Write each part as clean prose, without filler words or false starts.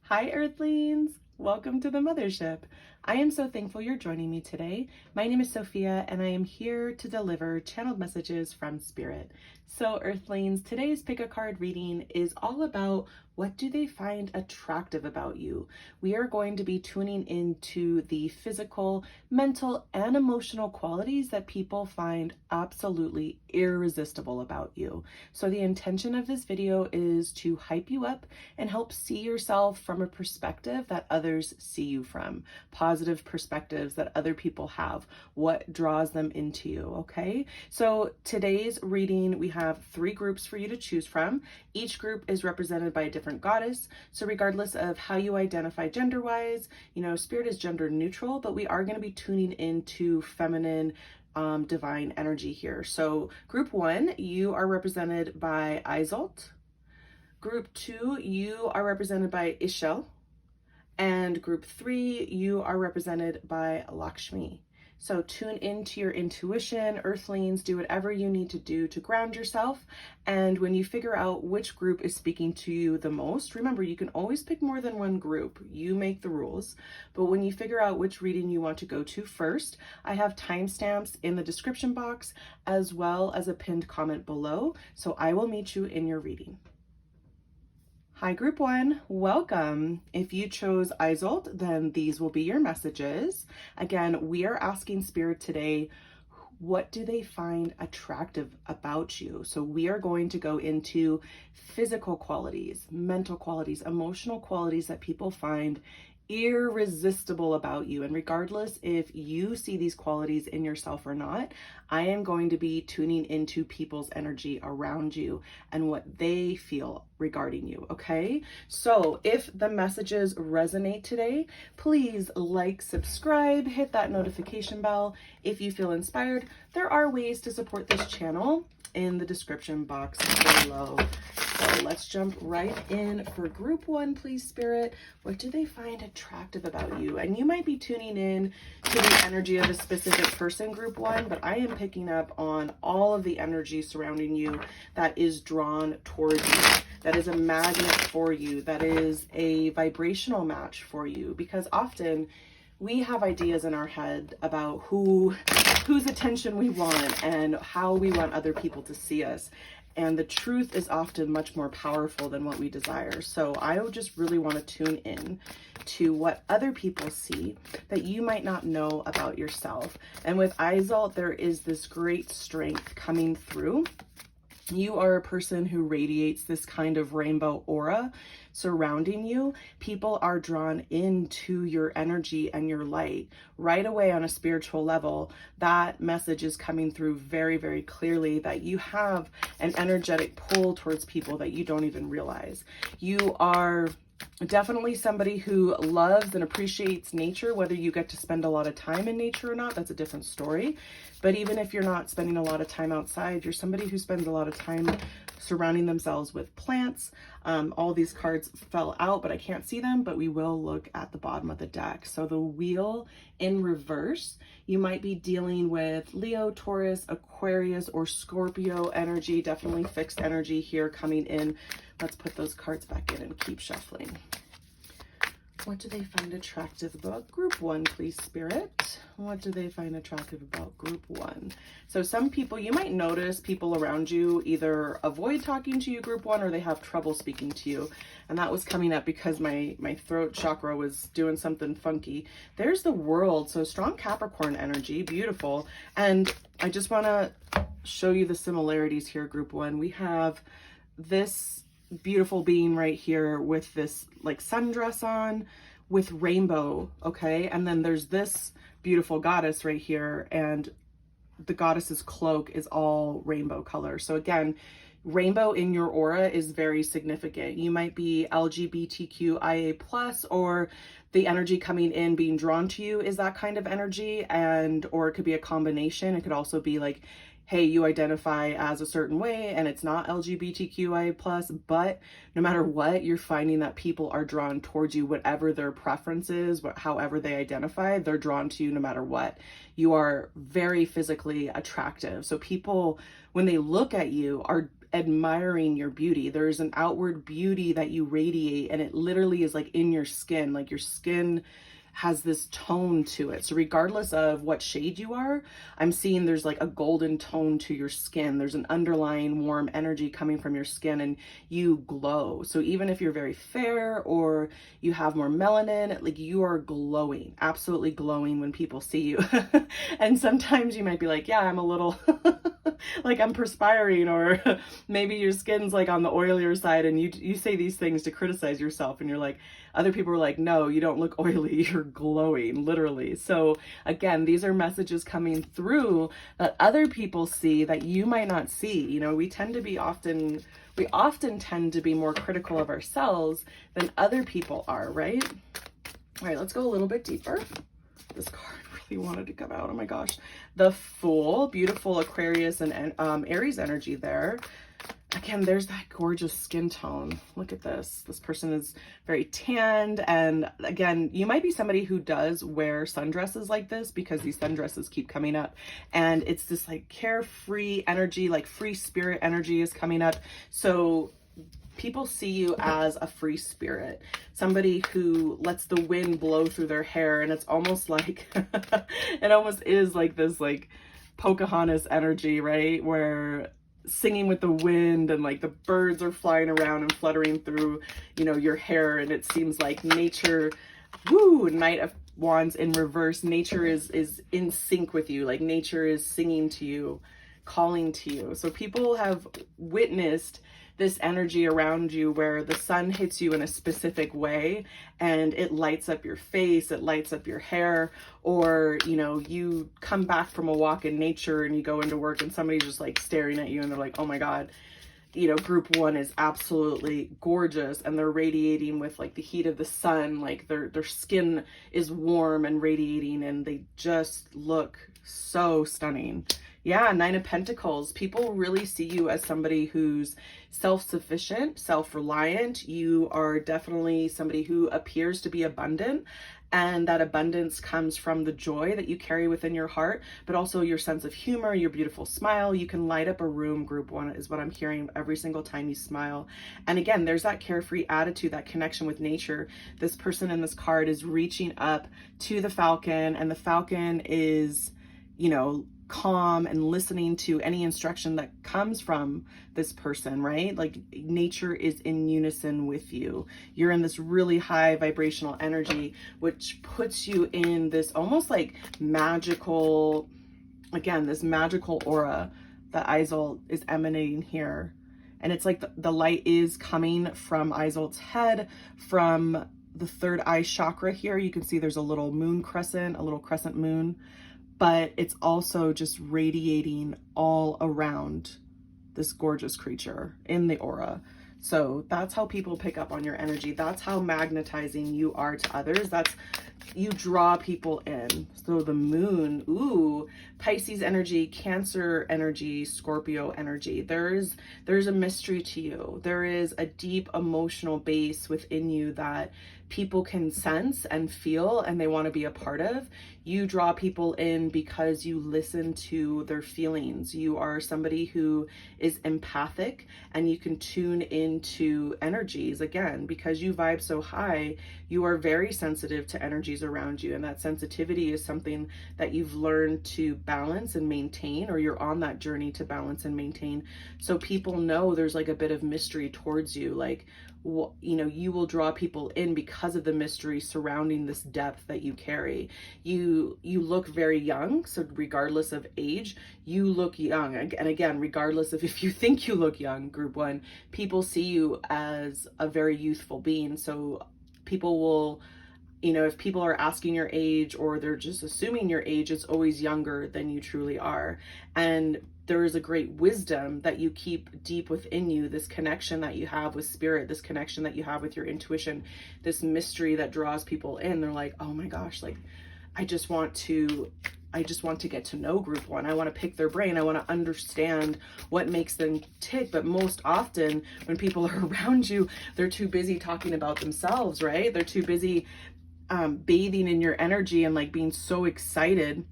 Hi, Earthlings! Welcome to the MotherShip. I am so thankful you're joining me today. My name is Sophia, and I am here to deliver channeled messages from Spirit. So, Earthlings, today's pick a card reading is all about what do they find attractive about you. We are going to be tuning into the physical, mental, and emotional qualities that people find absolutely irresistible about you. So the intention of this video is to hype you up and help see yourself from a perspective that others see you from. Positive perspectives that other people have, what draws them into you, okay? So today's reading, we have 3 groups for you to choose from. Each group is represented by a different goddess. So regardless of how you identify gender-wise, Spirit is gender neutral, but we are going to be tuning into feminine divine energy here. So group 1, you are represented by Isolt. Group 2, you are represented by Ishel. And group 3, you are represented by Lakshmi. So tune into your intuition, Earthlings, do whatever you need to do to ground yourself. And when you figure out which group is speaking to you the most, remember, you can always pick more than one group. You make the rules. But when you figure out which reading you want to go to first, I have timestamps in the description box as well as a pinned comment below. So I will meet you in your reading. Hi, group 1, welcome. If you chose Isolt, then these will be your messages. Again, we are asking Spirit today, what do they find attractive about you? So we are going to go into physical qualities, mental qualities, emotional qualities that people find irresistible about you. And regardless if you see these qualities in yourself or not, I am going to be tuning into people's energy around you and what they feel regarding you, okay? So if the messages resonate today, please like, subscribe, hit that notification bell. If you feel inspired, there are ways to support this channel in the description box below. So let's jump right in for group 1, please, Spirit. What do they find attractive about you? And you might be tuning in to the energy of a specific person, group 1, but I am picking up on all of the energy surrounding you that is drawn towards you, that is a magnet for you, that is a vibrational match for you, because often we have ideas in our head about whose attention we want and how we want other people to see us. And the truth is often much more powerful than what we desire. So I just really want to tune in to what other people see that you might not know about yourself. And with Isolt, there is this great strength coming through. You are a person who radiates this kind of rainbow aura surrounding you. People are drawn into your energy and your light right away on a spiritual level. That message is coming through very, very clearly that you have an energetic pull towards people that you don't even realize. You are definitely somebody who loves and appreciates nature. Whether you get to spend a lot of time in nature or not, that's a different story. But even if you're not spending a lot of time outside, you're somebody who spends a lot of time surrounding themselves with plants. All these cards fell out, but I can't see them, but we will look at the bottom of the deck. So the wheel in reverse, you might be dealing with Leo, Taurus, Aquarius, or Scorpio energy, definitely fixed energy here coming in. Let's put those cards back in and keep shuffling. What do they find attractive about group 1, please, Spirit? What do they find attractive about group 1? So some people, you might notice people around you either avoid talking to you, group 1, or they have trouble speaking to you. And that was coming up because my throat chakra was doing something funky. There's the World, so strong Capricorn energy, beautiful. And I just want to show you the similarities here, group 1. We have this beautiful being right here with this like sundress on with rainbow, okay? And then there's this beautiful goddess right here, and the goddess's cloak is all rainbow color. So again, rainbow in your aura is very significant. You might be LGBTQIA+, or the energy coming in being drawn to you is that kind of energy, or it could be a combination. It could also be like, hey, you identify as a certain way and it's not LGBTQIA+, but no matter what, you're finding that people are drawn towards you, whatever their preference is, however they identify, they're drawn to you no matter what. You are very physically attractive. So people, when they look at you, are admiring your beauty. There's an outward beauty that you radiate, and it literally is like in your skin. Like your skin has this tone to it. So regardless of what shade you are, I'm seeing there's like a golden tone to your skin. There's an underlying warm energy coming from your skin, and you glow. So even if you're very fair or you have more melanin, like you are glowing, absolutely glowing when people see you. And sometimes you might be like, yeah, I'm a little like I'm perspiring, or maybe your skin's like on the oilier side, and you say these things to criticize yourself, and you're like, other people are like, no, you don't look oily, you're glowing, literally. So again, these are messages coming through that other people see that you might not see. You know, we often tend to be more critical of ourselves than other people are, right? All right, let's go a little bit deeper. This card really wanted to come out. Oh my gosh. The Fool, beautiful Aquarius and Aries energy there. Again, there's that gorgeous skin tone. Look at this. This person is very tanned. And again, you might be somebody who does wear sundresses like this, because these sundresses keep coming up. And it's this like carefree energy, like free spirit energy is coming up. So people see you as a free spirit, somebody who lets the wind blow through their hair. And it's almost like, it almost is like this like Pocahontas energy, right? Where singing with the wind, and like the birds are flying around and fluttering through, you know, your hair. And it seems like nature, woo, Knight of Wands in reverse. Nature is in sync with you. Like nature is singing to you, calling to you. So people have witnessed this energy around you where the sun hits you in a specific way and it lights up your face, it lights up your hair, or, you know, you come back from a walk in nature and you go into work and somebody's just like staring at you and they're like, oh my God, you know, group one is absolutely gorgeous, and they're radiating with like the heat of the sun, like their skin is warm and radiating, and they just look so stunning. Yeah, Nine of Pentacles. People really see you as somebody who's self-sufficient, self-reliant. You are definitely somebody who appears to be abundant, and that abundance comes from the joy that you carry within your heart, but also your sense of humor, your beautiful smile. You can light up a room, group one, is what I'm hearing every single time you smile. And again, there's that carefree attitude, that connection with nature. This person in this card is reaching up to the falcon, and the falcon is, you know, calm and listening to any instruction that comes from this person, right? Like nature is in unison with you. You're in this really high vibrational energy, which puts you in this almost like magical, again, this magical aura that Izal is emanating here. And it's like the light is coming from Izal's head, from the third eye chakra here. You can see there's a little moon crescent, a little crescent moon, but it's also just radiating all around this gorgeous creature in the aura. So that's how people pick up on your energy. That's how magnetizing you are to others. That's, you draw people in. So the moon, ooh, Pisces energy, Cancer energy, Scorpio energy. There's a mystery to you. There is a deep emotional base within you that people can sense and feel, and they want to be a part of. You draw people in because you listen to their feelings. You are somebody who is empathic, and you can tune into energies. Again, because you vibe so high, you are very sensitive to energies around you, and that sensitivity is something that you've learned to balance and maintain, or you're on that journey to balance and maintain. So people know there's like a bit of mystery towards you, like, you know, you will draw people in because of the mystery surrounding this depth that you carry. You look very young, so regardless of age, you look young. And again, regardless of if you think you look young, group one, people see you as a very youthful being. So people will, you know, if people are asking your age or they're just assuming your age, it's always younger than you truly are. And there is a great wisdom that you keep deep within you, this connection that you have with spirit, this connection that you have with your intuition, this mystery that draws people in. They're like, oh my gosh, like, I just want to get to know group one. I want to pick their brain. I want to understand what makes them tick. But most often when people are around you, they're too busy talking about themselves, right? They're too busy bathing in your energy and like being so excited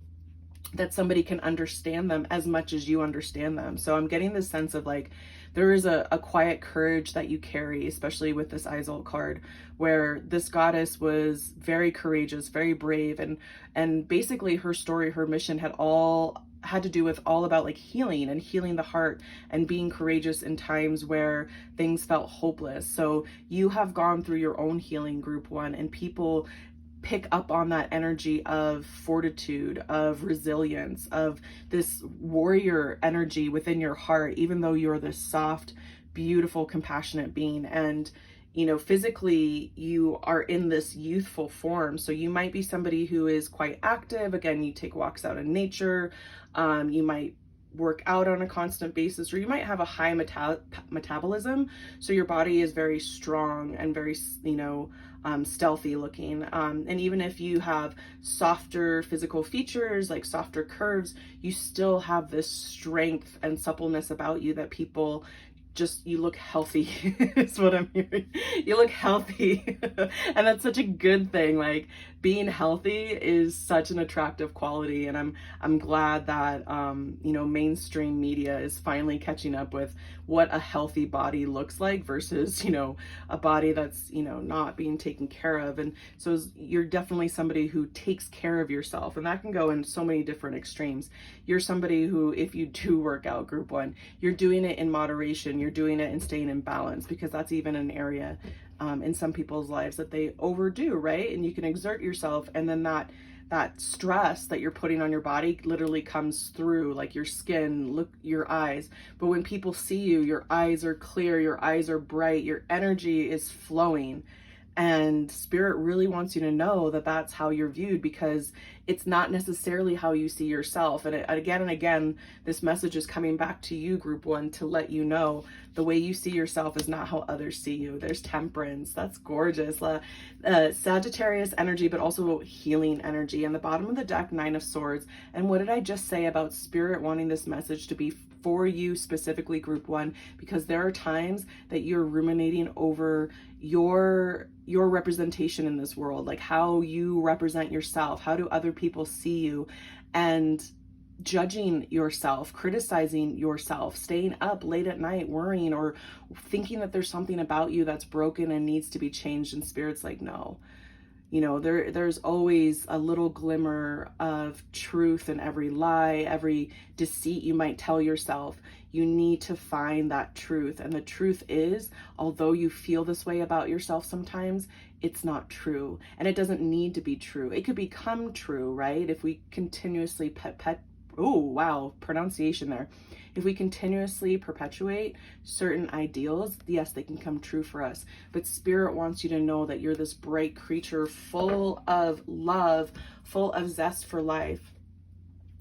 that somebody can understand them as much as you understand them. So I'm getting this sense of like, there is a quiet courage that you carry, especially with this Isolde card, where this goddess was very courageous, very brave, and basically her story, her mission had to do with all about like healing and healing the heart and being courageous in times where things felt hopeless. So you have gone through your own healing, group one, and people pick up on that energy of fortitude, of resilience, of this warrior energy within your heart, even though you're this soft, beautiful, compassionate being. And physically you are in this youthful form. So you might be somebody who is quite active. Again, you take walks out in nature. You might work out on a constant basis, or you might have a high metabolism. So your body is very strong and very, stealthy looking. And even if you have softer physical features, like softer curves, you still have this strength and suppleness about you that people you look healthy is what I'm hearing. You look healthy. And that's such a good thing. Like, being healthy is such an attractive quality. And I'm glad that, mainstream media is finally catching up with what a healthy body looks like versus, a body that's, not being taken care of. And so you're definitely somebody who takes care of yourself. And that can go in so many different extremes. You're somebody who, if you do work out, group one, you're doing it in moderation. You're doing it and staying in balance, because that's even an area in some people's lives that they overdo, right? And you can exert yourself, and then that stress that you're putting on your body literally comes through, like your skin, your eyes. But when people see you, your eyes are clear, your eyes are bright, your energy is flowing. And spirit really wants you to know that that's how you're viewed, because it's not necessarily how you see yourself. And again and again, this message is coming back to you, group one, to let you know the way you see yourself is not how others see you. There's temperance. That's gorgeous. Sagittarius energy, but also healing energy. And the bottom of the deck, 9 of Swords. And what did I just say about spirit wanting this message to be for you specifically, group one? Because there are times that you're ruminating over your representation in this world, like how you represent yourself, how do other people see you, and judging yourself, criticizing yourself, staying up late at night worrying or thinking that there's something about you that's broken and needs to be changed. And spirit's like, no. There's always a little glimmer of truth in every lie, every deceit you might tell yourself. You need to find that truth. And the truth is, although you feel this way about yourself sometimes, it's not true. And it doesn't need to be true. It could become true, right? If we continuously pronunciation there. If we continuously perpetuate certain ideals, yes, they can come true for us. But spirit wants you to know that you're this bright creature full of love, full of zest for life,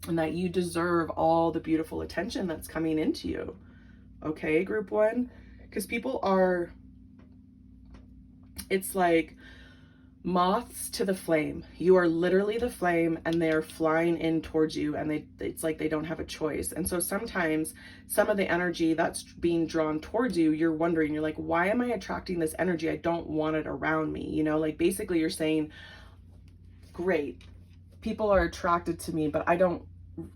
and that you deserve all the beautiful attention that's coming into you. Okay, group one? Because it's like moths to the flame. You are literally the flame, and they are flying in towards you, and it's like they don't have a choice. And so sometimes some of the energy that's being drawn towards you, you're wondering, you're like, why am I attracting this energy? I don't want it around me. Like basically you're saying, great, people are attracted to me, but I don't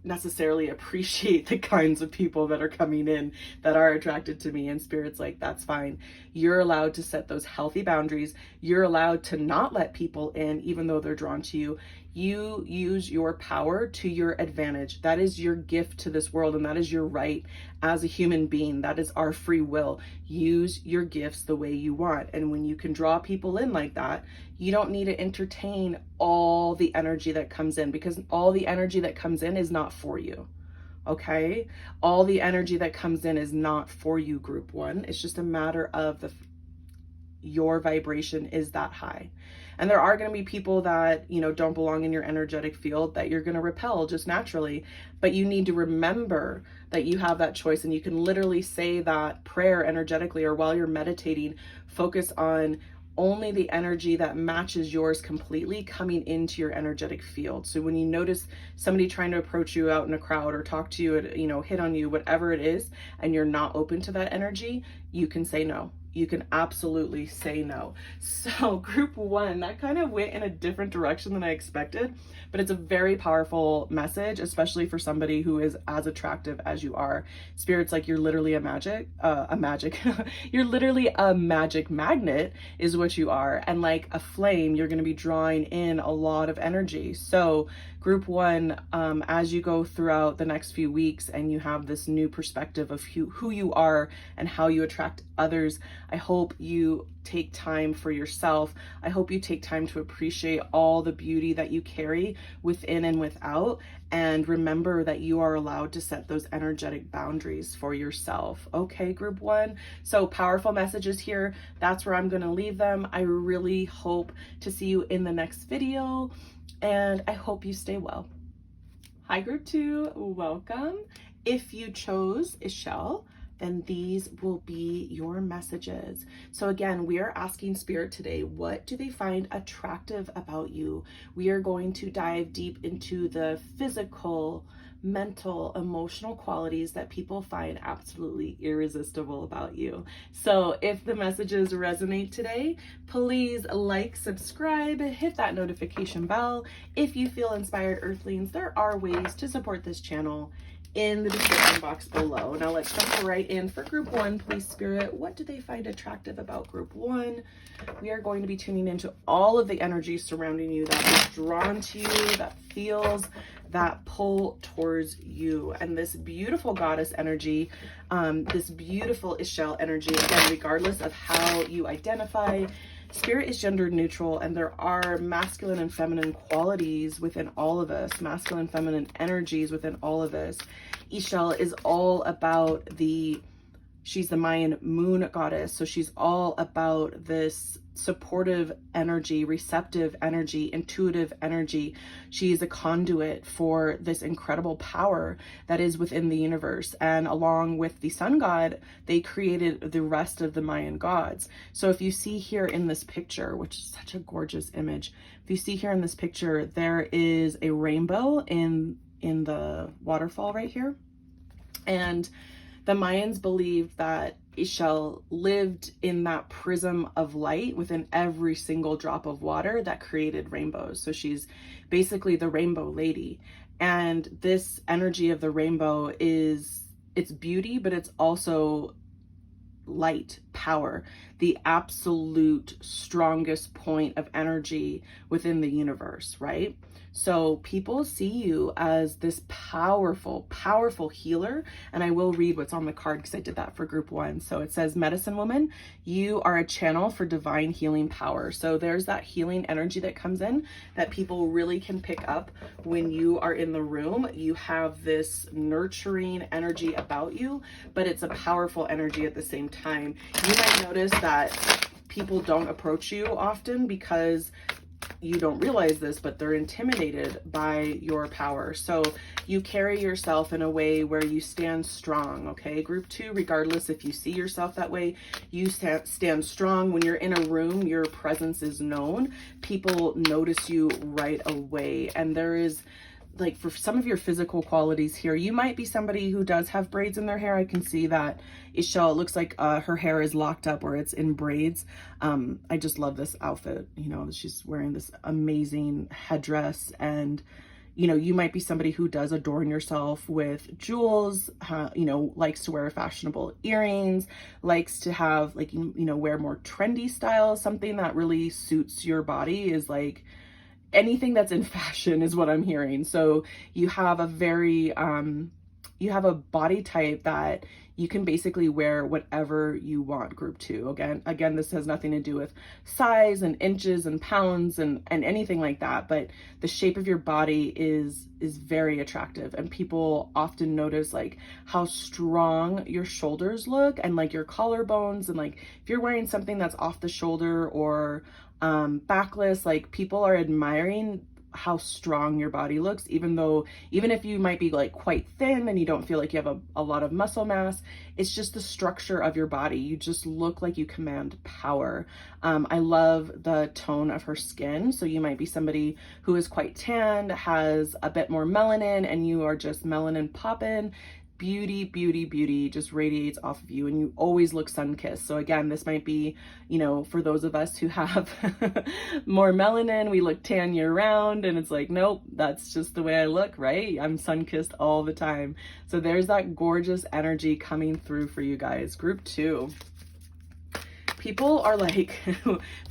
necessarily appreciate the kinds of people that are coming in that are attracted to me. And spirit's like, that's fine. You're allowed to set those healthy boundaries. You're allowed to not let people in even though they're drawn to you. You use your power to your advantage. That is your gift to this world, and that is your right as a human being. That is our free will. Use your gifts the way you want. And when you can draw people in like that, you don't need to entertain all the energy that comes in, because all the energy that comes in is not for you. Okay? All the energy that comes in is not for you, group one. It's just a matter of your vibration is that high. And there are going to be people that, don't belong in your energetic field that you're going to repel just naturally. But you need to remember that you have that choice, and you can literally say that prayer energetically, or while you're meditating, focus on only the energy that matches yours completely coming into your energetic field. So when you notice somebody trying to approach you out in a crowd or talk to you, hit on you, whatever it is, and you're not open to that energy, you can say no. you can absolutely say no. So group one, that kind of went in a different direction than I expected, but it's a very powerful message, especially for somebody who is as attractive as you are. Spirit's like, you're literally you're literally a magic magnet is what you are. And like a flame, you're going to be drawing in a lot of energy. So group one, as you go throughout the next few weeks and you have this new perspective of who you are and how you attract others, I hope you take time for yourself. I hope you take time to appreciate all the beauty that you carry within and without, and remember that you are allowed to set those energetic boundaries for yourself. Okay, group one. So powerful messages here. That's where I'm going to leave them. I really hope to see you in the next video, and I hope you stay well. Hi, group two. Welcome. If you chose Ishelle, then these will be your messages. So again, we are asking Spirit today, what do they find attractive about you? We are going to dive deep into the physical, mental, emotional qualities that people find absolutely irresistible about you. So if the messages resonate today, please like, subscribe, hit that notification bell. If you feel inspired, Earthlings, there are ways to support this channel in the description box below. Now let's jump right in for group one, please, Spirit. What do they find attractive about group one? We are going to be tuning into all of the energy surrounding you that is drawn to you, that feels that pull towards you. And this beautiful goddess energy, this beautiful Ishelle energy, again, regardless of how you identify, Spirit is gender neutral, and there are masculine and feminine qualities within all of us, masculine, feminine energies within all of us. Ishelle is all about she's the Mayan moon goddess. So she's all about this supportive energy, receptive energy, intuitive energy. She is a conduit for this incredible power that is within the universe. And along with the sun god, they created the rest of the Mayan gods. So if you see here in this picture, which is such a gorgeous image, if you see here in this picture, there is a rainbow in the waterfall right here. And the Mayans believed that Ishelle lived in that prism of light within every single drop of water that created rainbows. So she's basically the rainbow lady. And this energy of the rainbow it's beauty, but it's also light, power, the absolute strongest point of energy within the universe, right? So people see you as this powerful, powerful healer. And I will read what's on the card because I did that for group one. So it says, medicine woman, you are a channel for divine healing power. So there's that healing energy that comes in that people really can pick up when you are in the room. You have this nurturing energy about you, but it's a powerful energy at the same time. You might notice that people don't approach you often because you don't realize this, but they're intimidated by your power. So you carry yourself in a way where you stand strong, okay? Group two, regardless if you see yourself that way, you stand strong. When you're in a room, your presence is known. People notice you right away. And there is, like, for some of your physical qualities here, you might be somebody who does have braids in their hair. I can see that Ishelle, it looks like her hair is locked up or it's in braids. I just love this outfit. You know, she's wearing this amazing headdress, and you know, you might be somebody who does adorn yourself with jewels, you know, likes to wear fashionable earrings, likes to have, like, you know, wear more trendy styles. Something that really suits your body is like anything that's in fashion is what I'm hearing. So you have a very, you have a body type that you can basically wear whatever you want, group two. Again, this has nothing to do with size and inches and pounds and anything like that, but the shape of your body is very attractive, and people often notice like how strong your shoulders look and like your collarbones, and like if you're wearing something that's off the shoulder or backless, like people are admiring how strong your body looks, even if you might be like quite thin and you don't feel like you have a lot of muscle mass. It's just the structure of your body. You just look like you command power. I love the tone of her skin. So you might be somebody who is quite tanned, has a bit more melanin, and you are just melanin poppin'. beauty, beauty, beauty just radiates off of you, and you always look sun-kissed. So again, this might be, you know, for those of us who have more melanin, we look tan year round, and it's like, nope, that's just the way I look, right? I'm sun-kissed all the time. So there's that gorgeous energy coming through for you guys. Group 2. People are like,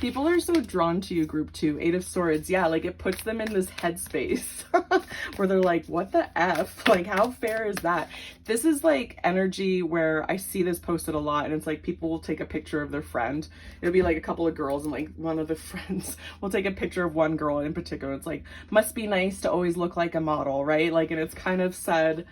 people are so drawn to you, group 2. 8 of Swords. Yeah, like it puts them in this headspace where they're like, what the F? Like, how fair is that? This is like energy where I see this posted a lot, and it's like people will take a picture of their friend. It'll be like a couple of girls, and like one of the friends will take a picture of one girl in particular. It's like, must be nice to always look like a model, right? Like, and it's kind of said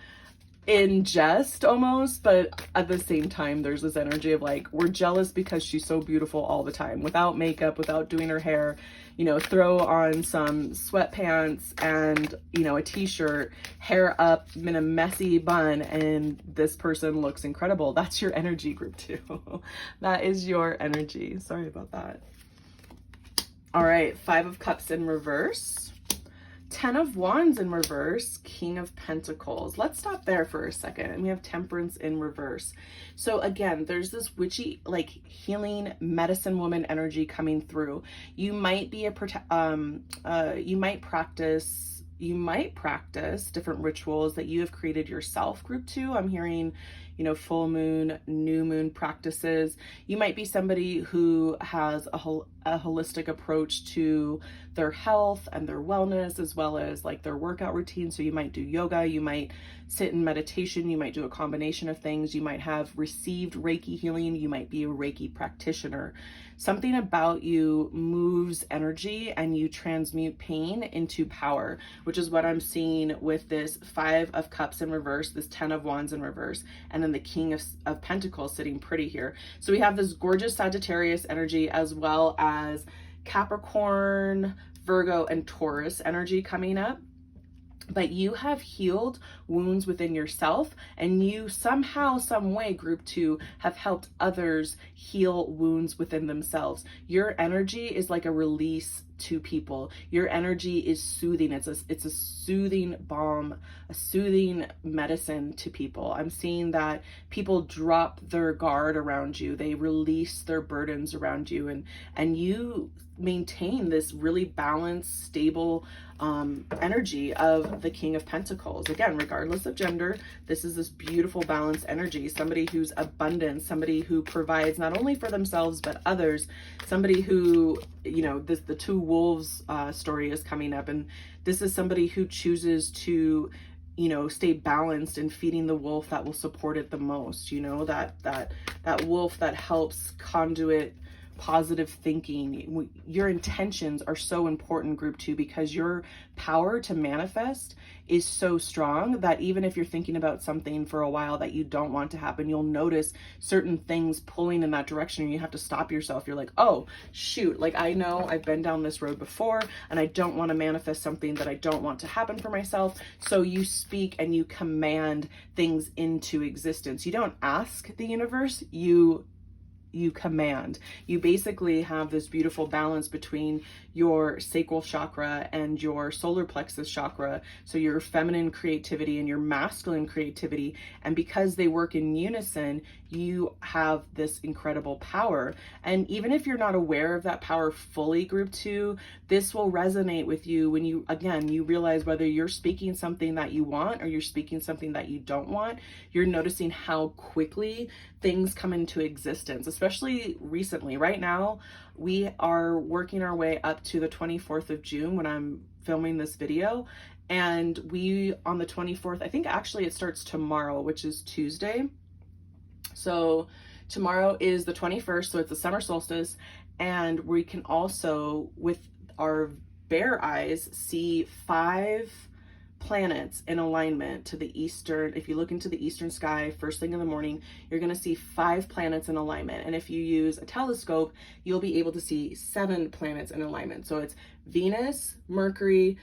in jest almost, but at the same time there's this energy of like, we're jealous because she's so beautiful all the time, without makeup, without doing her hair, you know, throw on some sweatpants and, you know, a t-shirt, hair up in a messy bun, and this person looks incredible. That's your energy, group 2. That is your energy. Sorry about that. All right, 5 of Cups in reverse, 10 of Wands in reverse, King of Pentacles. Let's stop there for a second. And we have Temperance in reverse. So again, there's this witchy, like healing medicine woman energy coming through. You might be you might practice different rituals that you have created yourself, group 2. I'm hearing, you know, full moon, new moon practices. You might be somebody who has a holistic approach to their health and their wellness, as well as like their workout routine. So you might do yoga, you might sit in meditation, you might do a combination of things. You might have received Reiki healing, you might be a Reiki practitioner. Something about you moves energy and you transmute pain into power, which is what I'm seeing with this 5 of Cups in reverse, this 10 of Wands in reverse, and then the King of Pentacles sitting pretty here. So we have this gorgeous Sagittarius energy, as well as Capricorn, Virgo, and Taurus energy coming up. But you have healed wounds within yourself, and you somehow, some way, group 2, have helped others heal wounds within themselves. Your energy is like a release to people. Your energy is soothing. It's a soothing balm, a soothing medicine to people. I'm seeing that people drop their guard around you. They release their burdens around you, and you maintain this really balanced, stable energy of the King of Pentacles. Again, regardless of gender, this is this beautiful balanced energy. Somebody who's abundant, somebody who provides not only for themselves but others, somebody who, you know, the 2 wolves story is coming up, and this is somebody who chooses to, you know, stay balanced and feeding the wolf that will support it the most. You know, that wolf that helps conduit positive thinking. Your intentions are so important, group 2, because your power to manifest is so strong that even if you're thinking about something for a while that you don't want to happen, you'll notice certain things pulling in that direction, and you have to stop yourself. You're like, oh shoot, like I know I've been down this road before, and I don't want to manifest something that I don't want to happen for myself. So you speak and you command things into existence. You don't ask the universe, you command. You basically have this beautiful balance between your sacral chakra and your solar plexus chakra, so your feminine creativity and your masculine creativity, and because they work in unison, you have this incredible power. And even if you're not aware of that power fully, group 2, this will resonate with you when you realize whether you're speaking something that you want or you're speaking something that you don't want. You're noticing how quickly things come into existence, especially recently. Right now, we are working our way up to the 24th of June when I'm filming this video. And we, on the 24th, I think actually it starts tomorrow, which is Tuesday. So tomorrow is the 21st, so it's the summer solstice. And we can also, with our bare eyes, see 5 planets in alignment to the eastern. If you look into the eastern sky first thing in the morning, you're going to see 5 planets in alignment. And if you use a telescope, you'll be able to see 7 planets in alignment. So it's Venus, Mercury,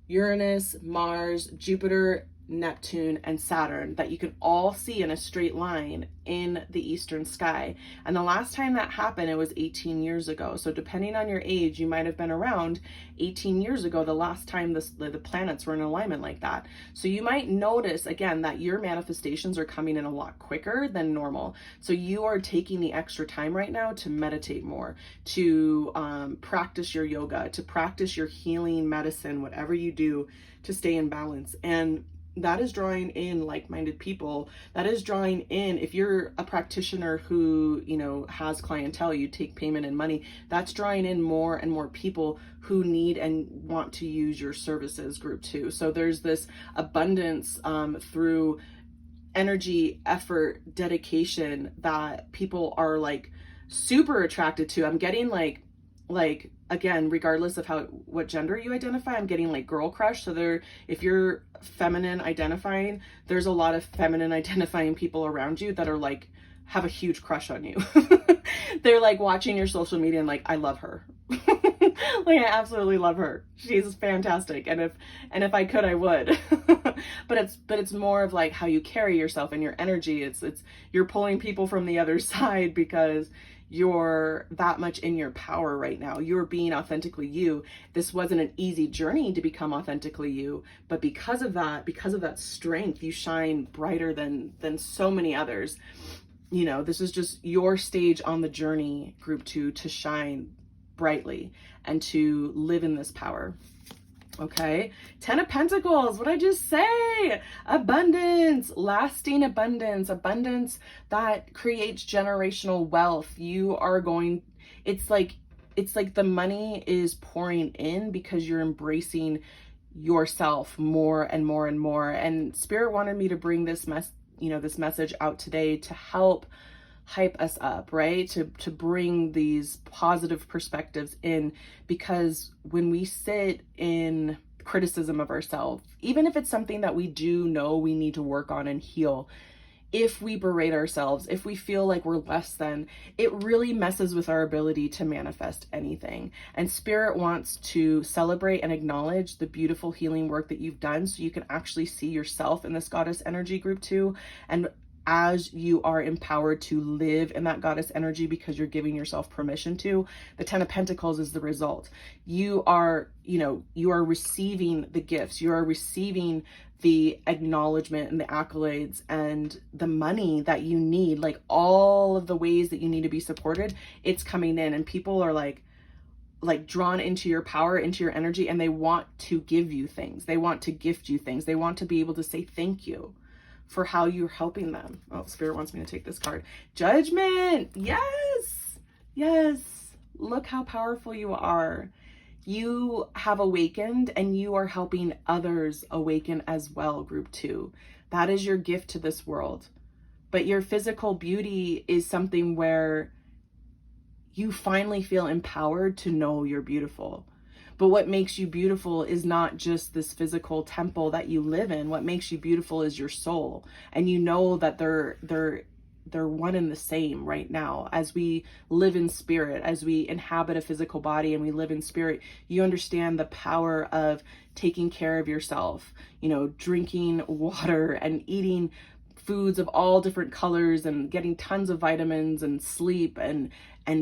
Uranus, Mars, Jupiter, Neptune, and Saturn that you can all see in a straight line in the eastern sky. And the last time that happened, it was 18 years ago. So depending on your age, you might have been around 18 years ago, the last time the planets were in alignment like that. So you might notice again that your manifestations are coming in a lot quicker than normal. So you are taking the extra time right now to meditate more, to practice your yoga, to practice your healing medicine, whatever you do to stay in balance. And that is drawing in like-minded people. That is drawing in, if you're a practitioner who, you know, has clientele, you take payment and money, that's drawing in more and more people who need and want to use your services, group 2. So there's this abundance through energy, effort, dedication that people are like super attracted to. I'm getting like again, regardless of what gender you identify, I'm getting like girl crush. So if you're feminine identifying, there's a lot of feminine identifying people around you that are like, have a huge crush on you. They're like watching your social media and like, I love her. Like, I absolutely love her. She's fantastic. And if I could, I would. but it's more of like how you carry yourself and your energy. It's you're pulling people from the other side because you're that much in your power right now. You're being authentically you. This wasn't an easy journey to become authentically you, but because of that strength, you shine brighter than so many others. You know, this is just your stage on the journey, group 2, to shine brightly and to live in this power. Okay, 10 of Pentacles, what I just say? Abundance, lasting abundance, abundance that creates generational wealth. You are going, it's like the money is pouring in because you're embracing yourself more and more and more. And Spirit wanted me to bring this message out today to help hype us up, right? To bring these positive perspectives in, because when we sit in criticism of ourselves, even if it's something that we do know we need to work on and heal, if we berate ourselves, if we feel like we're less than, it really messes with our ability to manifest anything. And Spirit wants to celebrate and acknowledge the beautiful healing work that you've done, so you can actually see yourself in this goddess energy, group 2. And as you are empowered to live in that goddess energy because you're giving yourself permission to, the 10 of Pentacles is the result. You are receiving the gifts, you are receiving the acknowledgement and the accolades and the money that you need, like all of the ways that you need to be supported, it's coming in, and people are like drawn into your power, into your energy, and they want to give you things. They want to gift you things. They want to be able to say thank you for how you're helping them. Oh, Spirit wants me to take this card. Judgment. Yes. Yes. Look how powerful you are. You have awakened and you are helping others awaken as well, group 2. That is your gift to this world. But your physical beauty is something where you finally feel empowered to know you're beautiful. But what makes you beautiful is not just this physical temple that you live in. What makes you beautiful is your soul. And you know that they're one and the same right now. As we live in spirit, as we inhabit a physical body and we live in spirit, you understand the power of taking care of yourself, drinking water and eating foods of all different colors and getting tons of vitamins and sleep and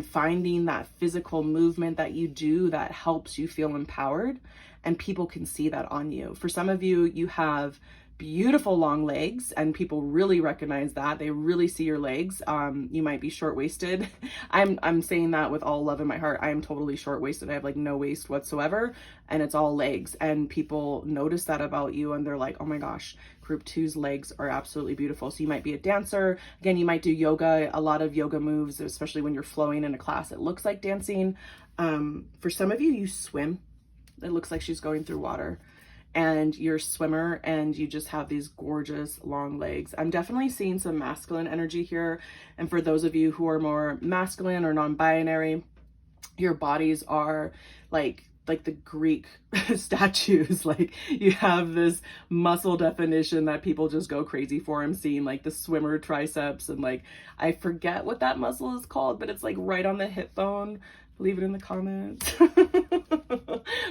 finding that physical movement that you do that helps you feel empowered, and people can see that on you. For some of you, you have beautiful long legs and people really recognize that. They really see your legs. You might be short-waisted. I'm saying that with all love in my heart. I am totally short-waisted. I have like no waist whatsoever and it's all legs, and people notice that about you and they're like, oh my gosh, group 2's legs are absolutely beautiful. So you might be a dancer. Again, you might do yoga, a lot of yoga moves, especially when you're flowing in a class. It looks like dancing. For some of you, you swim. It looks like she's going through water. And you're a swimmer and you just have these gorgeous long legs. I'm definitely seeing some masculine energy here. And for those of you who are more masculine or non-binary, your bodies are like the Greek statues. Like you have this muscle definition that people just go crazy for. I'm seeing like the swimmer triceps and like, I forget what that muscle is called, but it's like right on the hip bone. Leave it in the comments.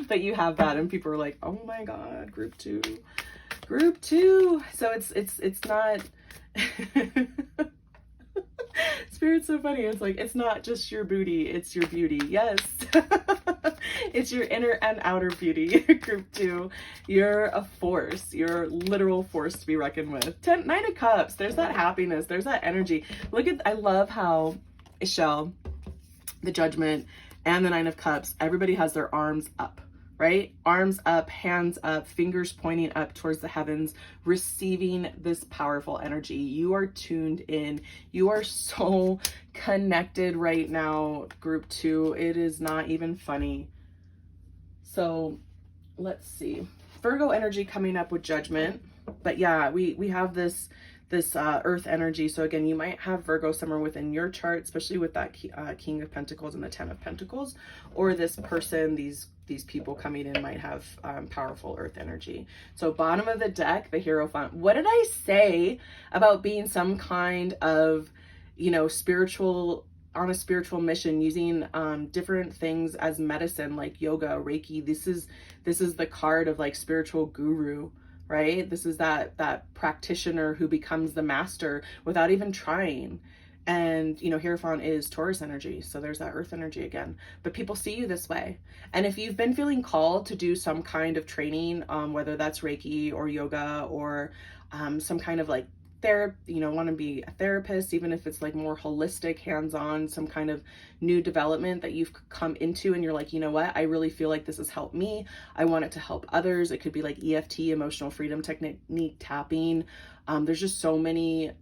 But you have that and people are like, oh my God, group 2. Group 2. So it's not Spirit's so funny. It's like, it's not just your booty, it's your beauty. Yes. It's your inner and outer beauty. Group 2. You're a force. You're a literal force to be reckoned with. 9 of Cups. There's that happiness. There's that energy. I love how Ishel, the Judgment, and the 9 of Cups, everybody has their arms up, right? Arms up, hands up, fingers pointing up towards the heavens, receiving this powerful energy. You are tuned in. You are so connected right now, Group 2. It is not even funny. So let's see. Virgo energy coming up with Judgment. But yeah, we have this earth energy. So again, you might have Virgo somewhere within your chart, especially with that King of Pentacles and the 10 of Pentacles, or this person, these people coming in might have powerful earth energy. So bottom of the deck, the Hierophant. What did I say about being some kind of, spiritual, on a spiritual mission, using different things as medicine, like yoga, Reiki? This is the card of like spiritual guru, right? This is that practitioner who becomes the master without even trying. And, Hierophant is Taurus energy. So there's that earth energy again. But people see you this way. And if you've been feeling called to do some kind of training, whether that's Reiki or yoga or some kind of like want to be a therapist, even if it's like more holistic, hands-on, some kind of new development that you've come into and you're like, you know what, I really feel like this has helped me. I want it to help others. It could be like EFT, emotional freedom technique, tapping. There's just so many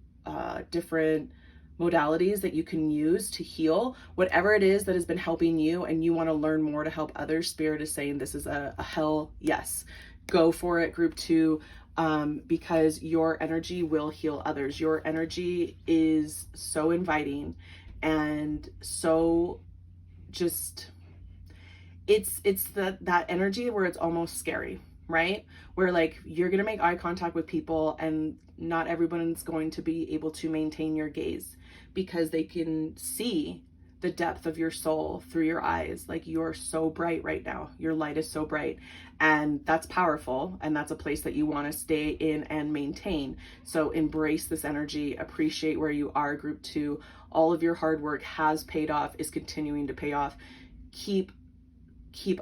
different modalities that you can use to heal whatever it is that has been helping you, and you want to learn more to help others. Spirit is saying this is a hell yes. Go for it, Group 2. Because your energy will heal others. Your energy is so inviting and so just, it's that energy where it's almost scary, right? Where like you're going to make eye contact with people and not everyone's going to be able to maintain your gaze because they can see the depth of your soul through your eyes. Like, you're so bright right now. Your light is so bright, and that's powerful. And that's a place that you want to stay in and maintain. So embrace this energy, appreciate where you are, Group 2. All of your hard work has paid off, is continuing to pay off. Keep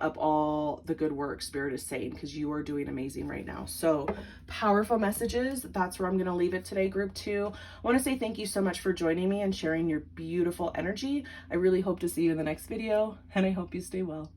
up all the good work, Spirit is saying, because you are doing amazing right now. So powerful messages. That's where I'm going to leave it today, Group 2. I want to say thank you so much for joining me and sharing your beautiful energy. I really hope to see you in the next video, and I hope you stay well.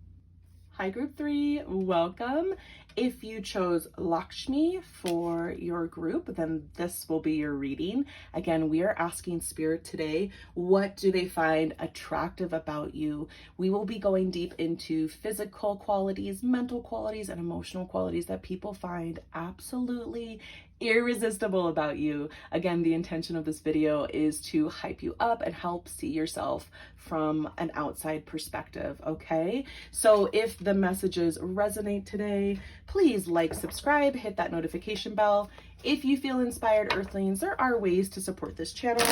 Hi, Group 3. Welcome. If you chose Lakshmi for your group, then this will be your reading. Again, we are asking Spirit today, what do they find attractive about you? We will be going deep into physical qualities, mental qualities, and emotional qualities that people find absolutely irresistible about you. Again, the intention of this video is to hype you up and help see yourself from an outside perspective, okay? So if the messages resonate today, please like, subscribe, hit that notification bell. If you feel inspired, Earthlings, there are ways to support this channel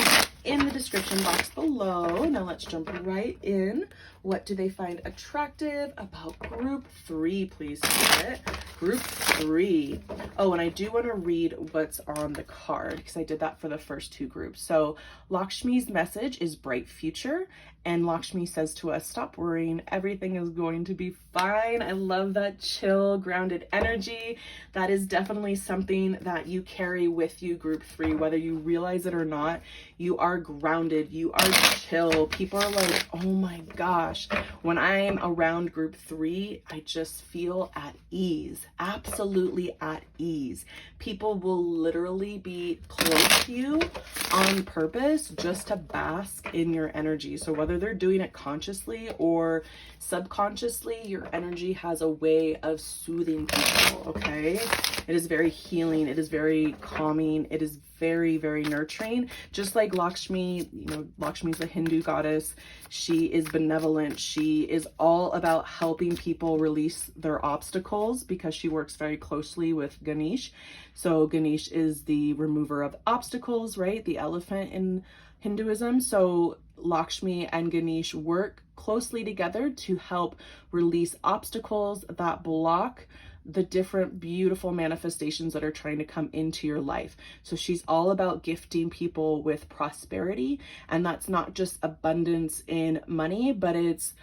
in the description box below. Now let's jump right in. What do they find attractive about Group 3, please, Spirit? Group 3. Oh, and I do want to read what's on the card because I did that for the first 2 groups. So Lakshmi's message is bright future. And Lakshmi says to us, stop worrying. Everything is going to be fine. I love that chill, grounded energy. That is definitely something that you carry with you, Group 3, whether you realize it or not. You are grounded. You are chill. People are like, oh my gosh. When I'm around Group 3, I just feel at ease, absolutely at ease. People will literally be close to you on purpose just to bask in your energy. So whether they're doing it consciously or subconsciously, your energy has a way of soothing people, okay? It is very healing. It is very calming. It is very, very nurturing. Just like Lakshmi, Lakshmi's a Hindu goddess. She is benevolent. She is all about helping people release their obstacles because she works very closely with Ganesh. So Ganesh is the remover of obstacles, right? The elephant in Hinduism. So Lakshmi and Ganesh work closely together to help release obstacles that block the different beautiful manifestations that are trying to come into your life. So she's all about gifting people with prosperity, and that's not just abundance in money, but it's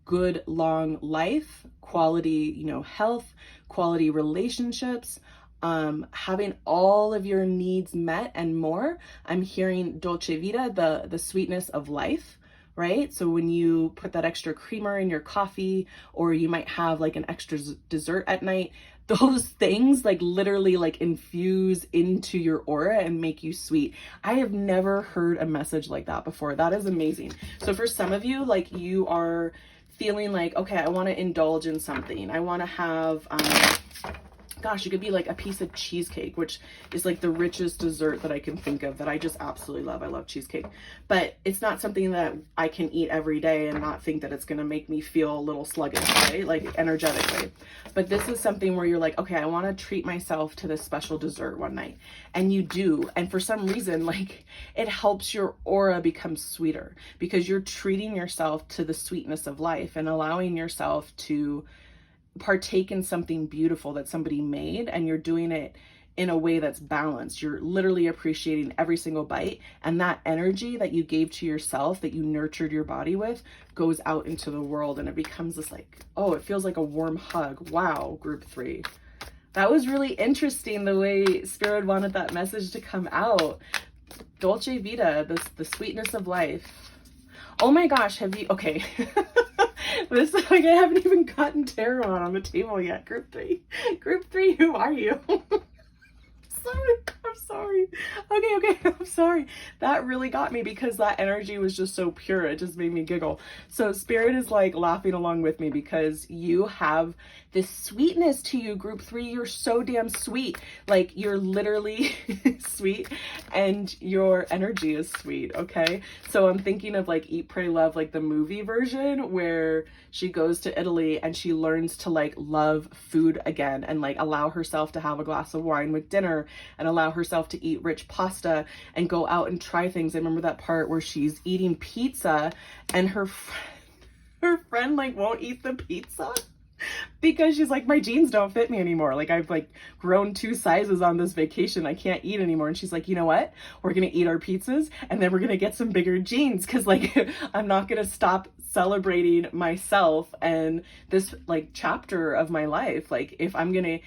good long life, quality, health, quality relationships, having all of your needs met and more. I'm hearing dolce vita, the sweetness of life, right? So when you put that extra creamer in your coffee, or you might have like an extra dessert at night, those things like literally like infuse into your aura and make you sweet. I have never heard a message like that before. That is amazing. So for some of you, like you are feeling like, okay, I want to indulge in something. I want to have, gosh, it could be like a piece of cheesecake, which is like the richest dessert that I can think of that I just absolutely love. I love cheesecake, but it's not something that I can eat every day and not think that it's going to make me feel a little sluggish, right? Like energetically. But this is something where you're like, okay, I want to treat myself to this special dessert one night. And you do. And for some reason, like it helps your aura become sweeter because you're treating yourself to the sweetness of life and allowing yourself to partake in something beautiful that somebody made, and you're doing it in a way that's balanced. You're literally appreciating every single bite, and that energy that you gave to yourself, that you nurtured your body with, goes out into the world, and it becomes this like, oh, it feels like a warm hug. Wow, group 3. That was really interesting the way Spirit wanted that message to come out. Dolce vita, the sweetness of life. Oh my gosh, have you, okay. This, like, I haven't even gotten tarot on the table yet. Group 3, who are you? I'm sorry. Okay, I'm sorry. That really got me because that energy was just so pure. It just made me giggle. So Spirit is like laughing along with me because you have this sweetness to you, group 3. You're so damn sweet. Like you're literally sweet, and your energy is sweet. Okay. So I'm thinking of like Eat, Pray, Love, like the movie version where she goes to Italy and she learns to like love food again and like allow herself to have a glass of wine with dinner and allow herself to eat rich pasta and go out and try things. I remember that part where she's eating pizza and her friend like won't eat the pizza because she's like, my jeans don't fit me anymore. Like I've like grown 2 sizes on this vacation. I can't eat anymore. And she's like, you know what? We're going to eat our pizzas and then we're going to get some bigger jeans. Cause like, I'm not going to stop celebrating myself and this like chapter of my life. Like if I'm going to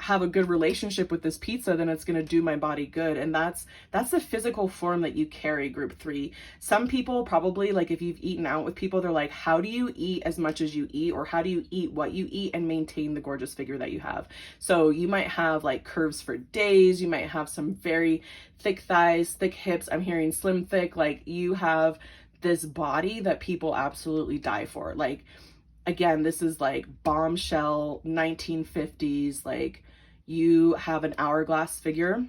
have a good relationship with this pizza, then it's going to do my body good. And that's the physical form that you carry, group 3. Some people probably, like if you've eaten out with people, they're like, how do you eat as much as you eat, or how do you eat what you eat and maintain the gorgeous figure that you have? So you might have like curves for days. You might have some very thick thighs, thick hips. I'm hearing slim, thick. Like you have this body that people absolutely die for. Like, again, this is like bombshell 1950s, like you have an hourglass figure.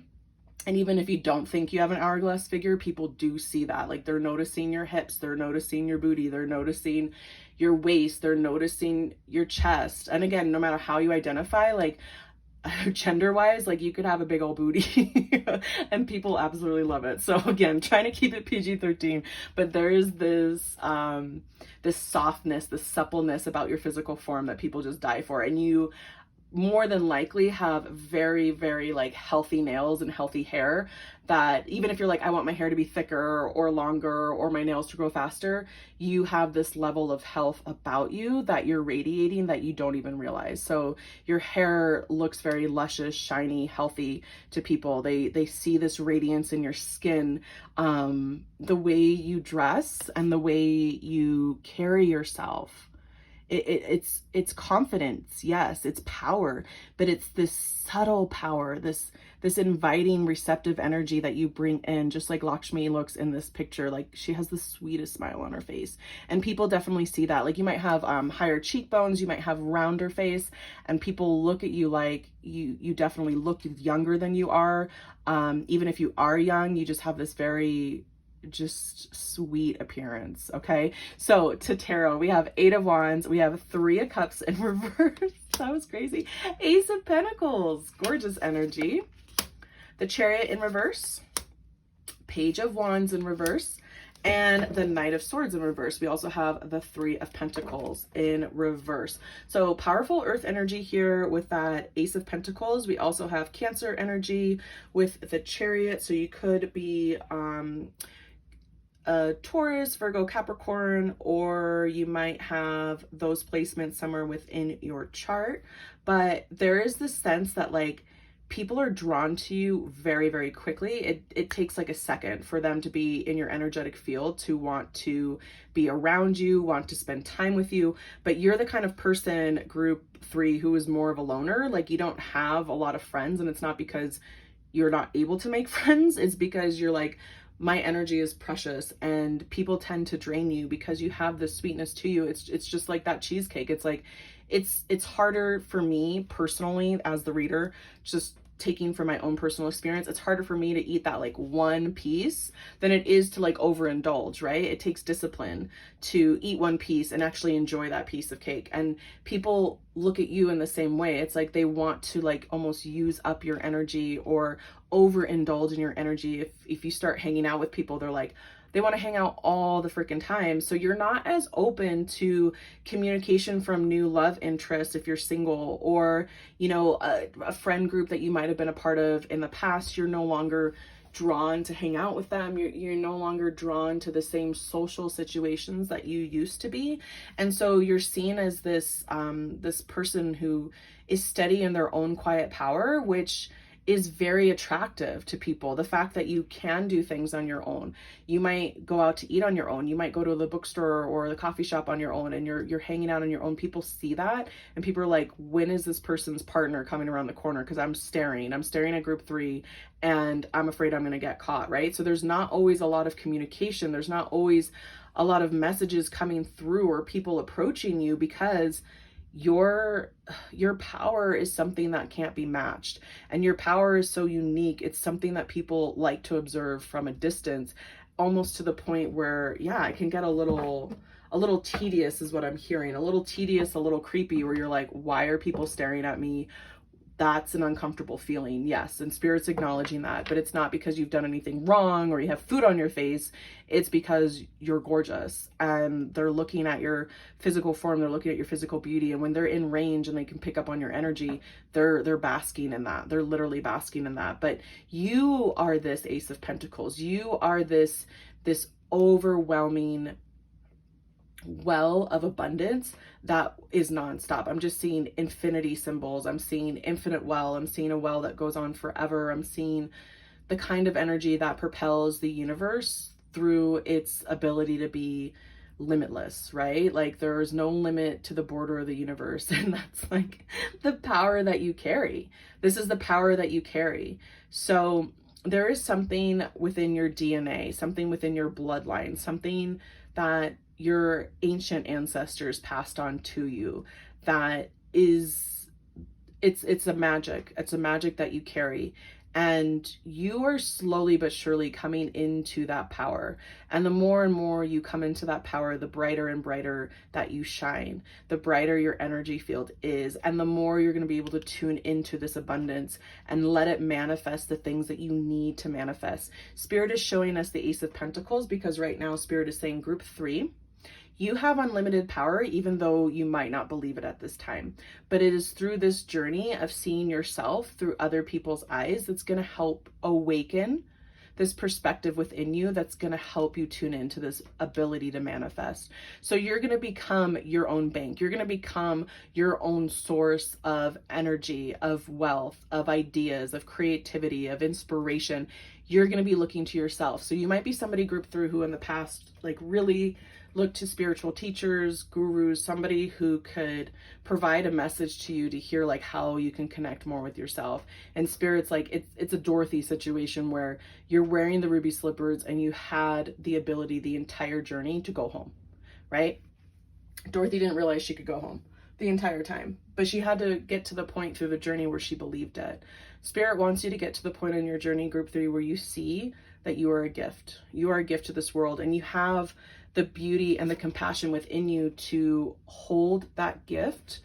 And even if you don't think you have an hourglass figure, people do see that. Like they're noticing your hips, they're noticing your booty, they're noticing your waist, they're noticing your chest. And again, no matter how you identify, like gender wise, like you could have a big old booty and people absolutely love it. So again, trying to keep it PG-13, but there is this this softness, this suppleness about your physical form that people just die for. And you more than likely have very, very like healthy nails and healthy hair, that even if you're like, I want my hair to be thicker or longer or my nails to grow faster, you have this level of health about you that you're radiating that you don't even realize. So your hair looks very luscious, shiny, healthy to people. They see this radiance in your skin. The way you dress and the way you carry yourself, it's confidence, yes, it's power, but it's this subtle power, this inviting, receptive energy that you bring in, just like Lakshmi looks in this picture. Like she has the sweetest smile on her face, and people definitely see that. Like you might have higher cheekbones, you might have rounder face, and people look at you like you definitely look younger than you are. Even if you are young, you just have this very just sweet appearance. Okay, so to tarot, we have 8 of Wands, we have 3 of Cups in reverse. That was crazy. Ace of Pentacles, gorgeous energy. The Chariot in reverse, Page of Wands in reverse, and the Knight of Swords in reverse. We also have the Three of Pentacles in reverse. So powerful earth energy here with that Ace of Pentacles. We also have Cancer energy with the Chariot. So you could be a Taurus, Virgo, Capricorn, or you might have those placements somewhere within your chart. But there is this sense that like people are drawn to you very, very quickly. It takes like a second for them to be in your energetic field, to want to be around you, want to spend time with you. But you're the kind of person, group 3, who is more of a loner. Like you don't have a lot of friends, and it's not because you're not able to make friends. It's because you're like, my energy is precious, and people tend to drain you because you have this sweetness to you. It's just like that cheesecake. It's like, it's harder for me personally as the reader, just taking from my own personal experience, it's harder for me to eat that like one piece than it is to like overindulge, right? It takes discipline to eat one piece and actually enjoy that piece of cake. And people look at you in the same way. It's like they want to like almost use up your energy or overindulge in your energy. If you start hanging out with people, they're like, they want to hang out all the freaking time. So you're not as open to communication from new love interests if you're single, or, you know, a friend group that you might have been a part of in the past. You're no longer drawn to hang out with them. You're no longer drawn to the same social situations that you used to be. And so you're seen as this, this person who is steady in their own quiet power, which is very attractive to people. The fact that you can do things on your own. You might go out to eat on your own. You might go to the bookstore or the coffee shop on your own, and you're hanging out on your own. People see that, and people are like, when is this person's partner coming around the corner? Because I'm staring at group 3, and I'm afraid I'm going to get caught, right? So there's not always a lot of communication. There's not always a lot of messages coming through or people approaching you, because your power is something that can't be matched, and your power is so unique. It's something that people like to observe from a distance, almost to the point where, yeah, it can get a little tedious, is what I'm hearing. A little tedious, a little creepy, where you're like, why are people staring at me? That's an uncomfortable feeling, yes, and Spirit's acknowledging that, but it's not because you've done anything wrong or you have food on your face. It's because you're gorgeous, and they're looking at your physical form, they're looking at your physical beauty, and when they're in range and they can pick up on your energy, they're basking in that. They're literally basking in that. But you are this Ace of Pentacles. You are this overwhelming well of abundance that is nonstop. I'm just seeing infinity symbols. I'm seeing infinite well. I'm seeing a well that goes on forever. I'm seeing the kind of energy that propels the universe through its ability to be limitless, right? Like there's no limit to the border of the universe. And that's like the power that you carry. This is the power that you carry. So there is something within your DNA, something within your bloodline, something that your ancient ancestors passed on to you that is, it's a magic. It's a magic that you carry, and you are slowly but surely coming into that power. And the more and more you come into that power, the brighter and brighter that you shine, the brighter your energy field is, and the more you're going to be able to tune into this abundance and let it manifest the things that you need to manifest. Spirit is showing us the Ace of Pentacles because right now Spirit is saying group 3, you have unlimited power, even though you might not believe it at this time. But it is through this journey of seeing yourself through other people's eyes that's going to help awaken this perspective within you, that's going to help you tune into this ability to manifest. So you're going to become your own bank. You're going to become your own source of energy, of wealth, of ideas, of creativity, of inspiration. You're going to be looking to yourself. So you might be somebody group 3 who in the past like really look to spiritual teachers, gurus, somebody who could provide a message to you to hear like how you can connect more with yourself. And Spirit's like, it's a Dorothy situation where you're wearing the ruby slippers and you had the ability the entire journey to go home, right? Dorothy didn't realize she could go home the entire time, but she had to get to the point through the journey where she believed it. Spirit wants you to get to the point in your journey, group 3, where you see that you are a gift. You are a gift to this world, and you have the beauty and the compassion within you to hold that gift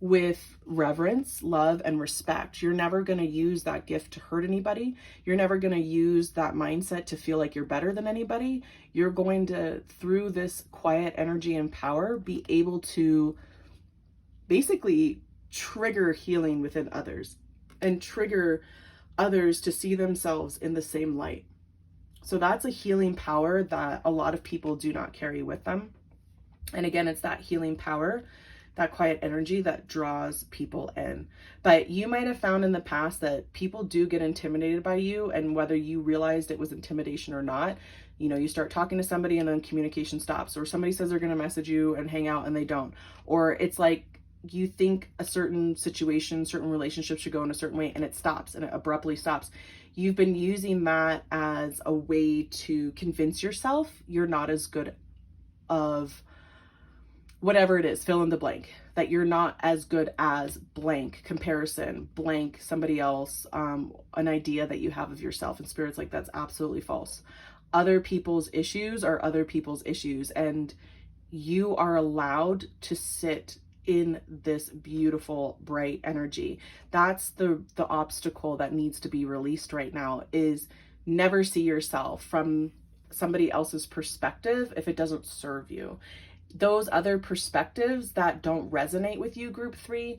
with reverence, love, and respect. You're never going to use that gift to hurt anybody. You're never going to use that mindset to feel like you're better than anybody. You're going to, through this quiet energy and power, be able to basically trigger healing within others and trigger others to see themselves in the same light. So that's a healing power that a lot of people do not carry with them. And again, it's that healing power, that quiet energy that draws people in. But you might have found in the past that people do get intimidated by you, and whether you realized it was intimidation or not, you know, you start talking to somebody and then communication stops, or somebody says they're going to message you and hang out and they don't. Or it's like you think a certain situation, certain relationship should go in a certain way and it stops, and it abruptly stops. You've been using that as a way to convince yourself you're not as good of whatever it is, fill in the blank, that you're not as good as blank comparison, blank somebody else, an idea that you have of yourself. And Spirit's like, that's absolutely false. Other people's issues are other people's issues, and you are allowed to sit in this beautiful, bright energy. That's the obstacle that needs to be released right now, is never see yourself from somebody else's perspective if it doesn't serve you. Those other perspectives that don't resonate with you, group 3,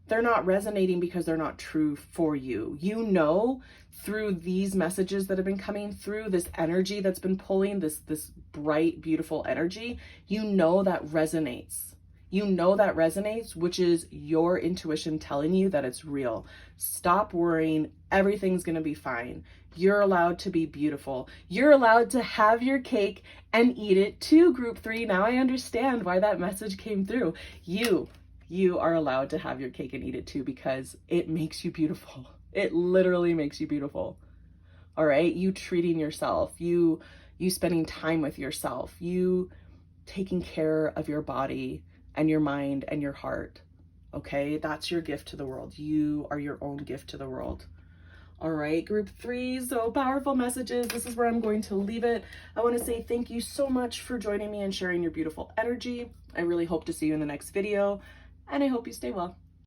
they're not resonating because they're not true for you. You know, through these messages that have been coming through, this energy that's been pulling, this bright, beautiful energy, you know that resonates. You know that resonates, which is your intuition telling you that it's real. Stop worrying. Everything's going to be fine. You're allowed to be beautiful. You're allowed to have your cake and eat it too, group 3. Now I understand why that message came through. You are allowed to have your cake and eat it too, because it makes you beautiful. It literally makes you beautiful. All right. You treating yourself, you spending time with yourself, you taking care of your body and your mind and your heart. Okay. That's your gift to the world. You are your own gift to the world. All right, group 3, so powerful messages. This is where I'm going to leave it. I want to say thank you so much for joining me and sharing your beautiful energy. I really hope to see you in the next video, and I hope you stay well.